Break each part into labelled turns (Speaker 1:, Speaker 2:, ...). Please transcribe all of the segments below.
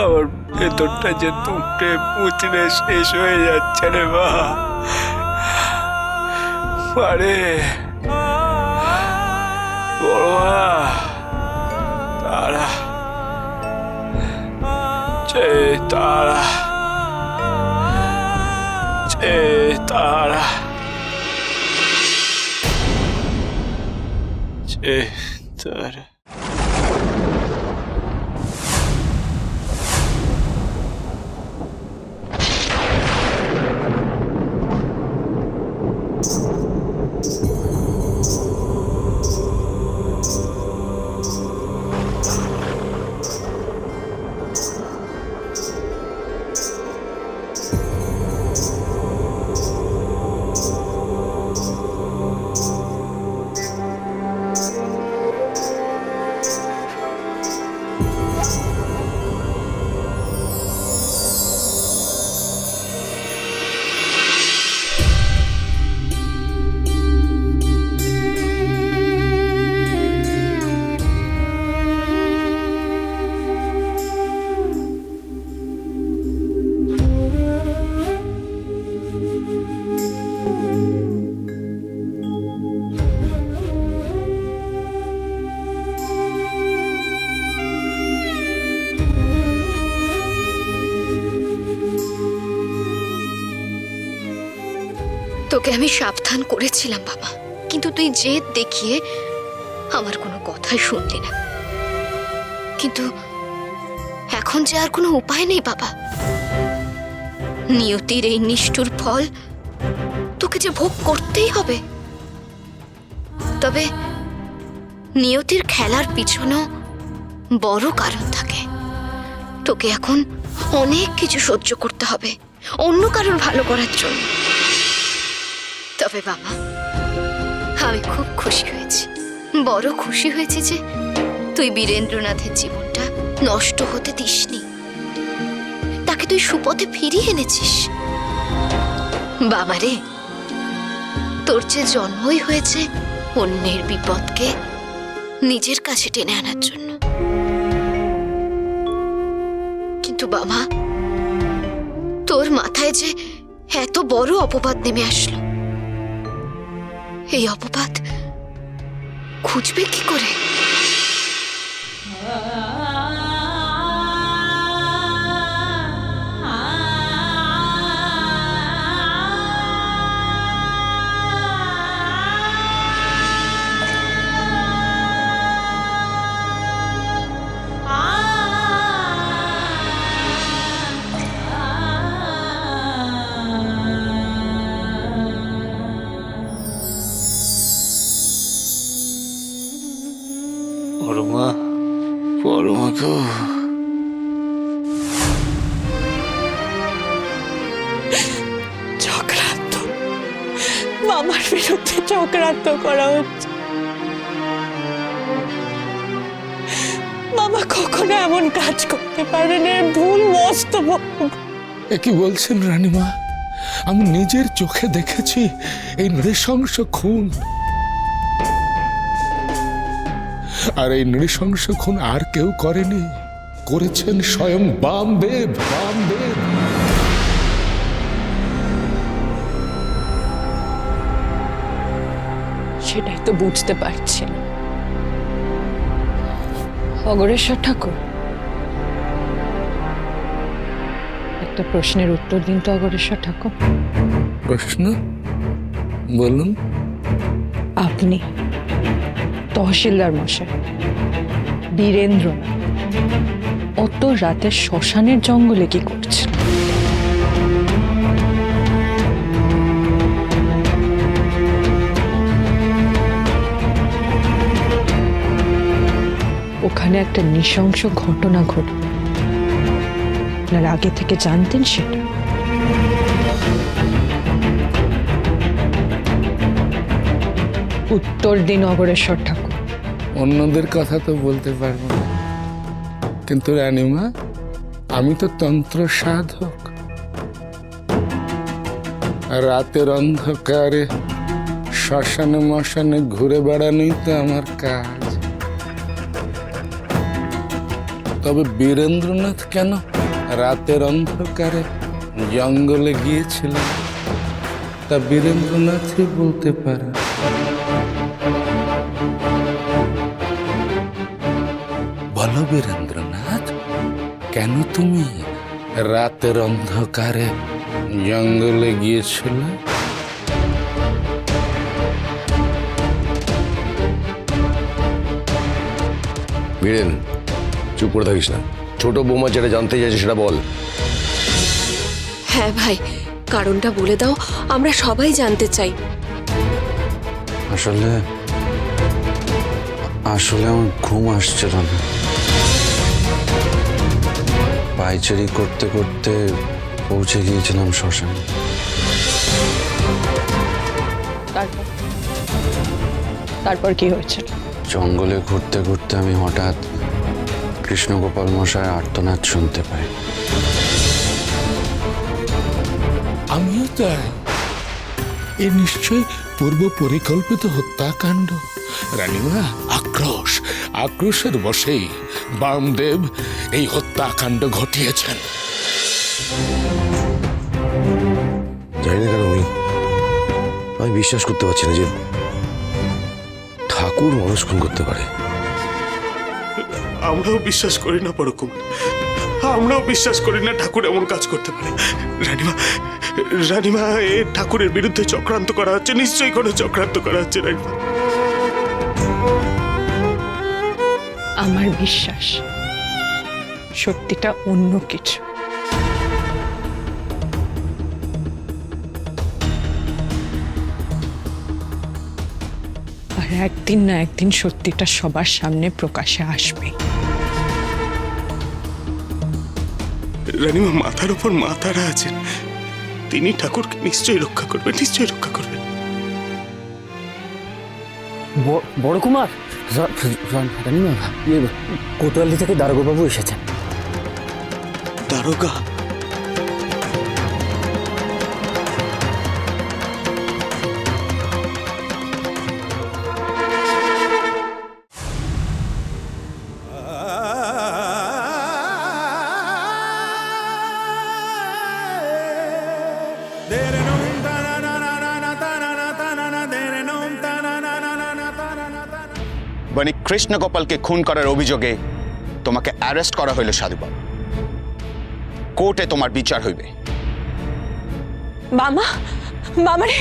Speaker 1: আমার ভেতরটা যে তুমটে মুচড়ে শেষ হয়ে যাচ্ছে রে মা। আরে বড় মা, তারা তারা তারা তারা
Speaker 2: তোকে আমি সাবধান করেছিলাম বাবা, কিন্তু তুই জেদ দেখিয়ে আমার কোনো কথাই শুনলি না। কিন্তু এখন যে আর কোনো উপায় নেই বাবা। নিয়তির এই নিষ্ঠুর ফল তোকে যে ভোগ করতেই হবে। তবে নিয়তির খেলার পিছনেও বড় কারণ থাকে। তোকে এখন অনেক কিছু সহ্য করতে হবে অন্য কারোর ভালো করার জন্য। তবে বাবা, আমি খুব খুশি হয়েছি, বড় খুশি হয়েছি যে তুই বীরেন্দ্রনাথের জীবনটা নষ্ট হতে দিসনি। তাকে তুই সুপথে ফিরিয়ে এনেছিস। বাবারে, তোর যে জন্মই হয়েছে অন্যের বিপদকে নিজের কাছে টেনে আনার জন্য। কিন্তু বাবা, তোর মাথায় যে এত বড় অপবাদ নেমে আসলো, এই অপবাদ খুঁজবে কি করে?
Speaker 1: পরমা, পরমা গো,
Speaker 3: চক্রান্ত, মামার বিরুদ্ধে চক্রান্ত করা হচ্ছে। মামা কখনো এমন কাজ করতে পারেন, এর ভুল মস্ত বড়।
Speaker 4: এ কি বলছেন রানীমা? আমি নিজের চোখে দেখেছি এই নৃশংস খুন। আর এই নৃশংস খুন আর কেউ করেনি, করেছেন স্বয়ং বামদেব। বামদেব
Speaker 3: সেটাই তো বুঝতে পারছি না অগরেশ্বর ঠাকুর। একটা প্রশ্নের উত্তর দিন তো অগরেশ্বর ঠাকুর।
Speaker 4: প্রশ্ন বলুন।
Speaker 3: আপনি তহসিলদার মশাই বীরেন্দ্রনাথ অত রাতে শ্মশানের জঙ্গলে কি করছেন? ওখানে একটা নৃশংস ঘটনা ঘটবে, আপনার আগে থেকে জানতেন সেটা? উত্তর দিন অগরেশ্বর ঠাকুর।
Speaker 4: অন্যদের কথা তো বলতে পারবো না, কিন্তু রানীমা, আমি তো তন্ত্র সাধক। রাতের অন্ধকারে শ্মশানে মশানে ঘুরে বেড়ানোই তো আমার কাজ। তবে বীরেন্দ্রনাথ কেন রাতের অন্ধকারে জঙ্গলে গিয়েছিল তা বীরেন্দ্রনাথই বলতে পারে। বলো বীরেন্দ্রনাথ, কেন তুমি রাতের অন্ধকারে জঙ্গলে গিয়েছিল?
Speaker 5: বীরেন, চুপ করে থাকিস না। ছোট বৌমা যেটা জানতে চাইছে সেটা বল।
Speaker 6: হ্যাঁ ভাই, কারণটা বলে দাও, আমরা সবাই জানতে চাই।
Speaker 7: আসলে আমার ঘুম আসছিল না। পায়চারি করতে করতে পৌঁছে গিয়েছিলাম শ্মশানে।
Speaker 3: তারপর কি হয়েছে?
Speaker 7: জঙ্গলে ঘুরতে ঘুরতে আমি হঠাৎ কৃষ্ণগোপাল মশাই আর্তনাদ শুনতে পাই।
Speaker 4: আমিও তাই। এ নিশ্চয় পূর্ব পরিকল্পিত হত্যাকাণ্ড। রানীমা, আক্রোশের বশেই বামদেব এই হত্যাকাণ্ড ঘটিয়েছেন।
Speaker 5: জানি না কেন আমি বিশ্বাস করতে পারছি না যে ঠাকুর মানুষ খুন করতে পারে।
Speaker 1: আমরাও বিশ্বাস করি না পরকুমার, আমরাও বিশ্বাস করি না ঠাকুর এমন কাজ করতে পারে। রানীমা, এ ঠাকুরের বিরুদ্ধে চক্রান্ত করা হচ্ছে, নিশ্চয়ই কোনো চক্রান্ত করা হচ্ছে রানীমা।
Speaker 3: আমার বিশ্বাস সত্যিটা অন্য কিছু। আর একদিন না একদিন সত্যিটা সবার সামনে প্রকাশে আসবে।
Speaker 1: রানীমা, মাথার উপর মাতারা আছেন, তিনি ঠাকুরকে নিশ্চয়ই রক্ষা করবেন, নিশ্চয়ই রক্ষা করবেন।
Speaker 8: বড় কুমার, রানীমা, কোতোয়ালি থেকে দারোগাবাবু এসেছেন।
Speaker 1: দারোগা?
Speaker 9: বণিক কৃষ্ণগোপালকে খুন করার অভিযোগে তোমাকে অ্যারেস্ট করা হইল সাধুবাবু। কোর্টে তোমার বিচার হইবে।
Speaker 6: মামা, মামারে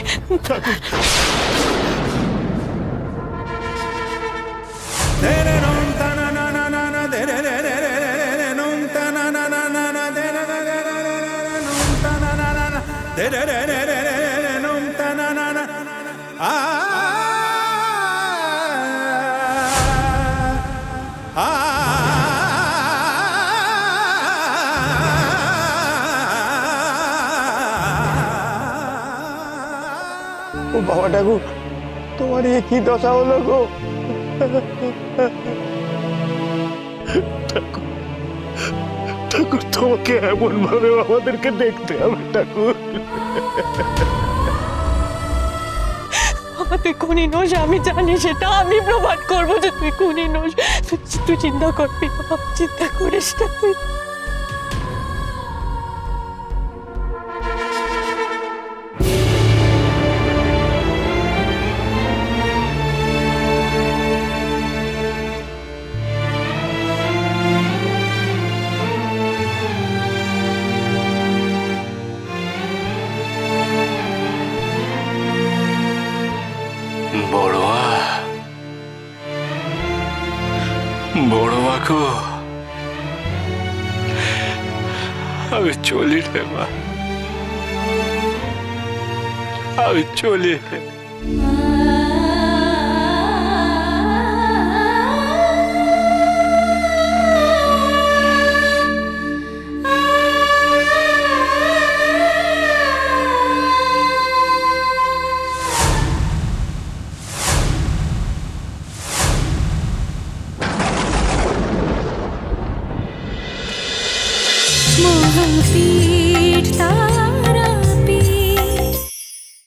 Speaker 8: ও বাবা ঠাকুর, তোমার এ কি দশা হলো গো?
Speaker 1: ঠাকুর, তোমাকে এমন ভাবে আমাদেরকে দেখতে হবে ঠাকুর।
Speaker 6: তুই খুনি নোস, আমি জানি সেটা, আমি প্রমাণ করবো যে তুই খুনি নোস। তুই চিন্তা করবি, চিন্তা করিস না তুই।
Speaker 1: বড়োয়া গো, আমি চলি রে মা, আমি চলি রে।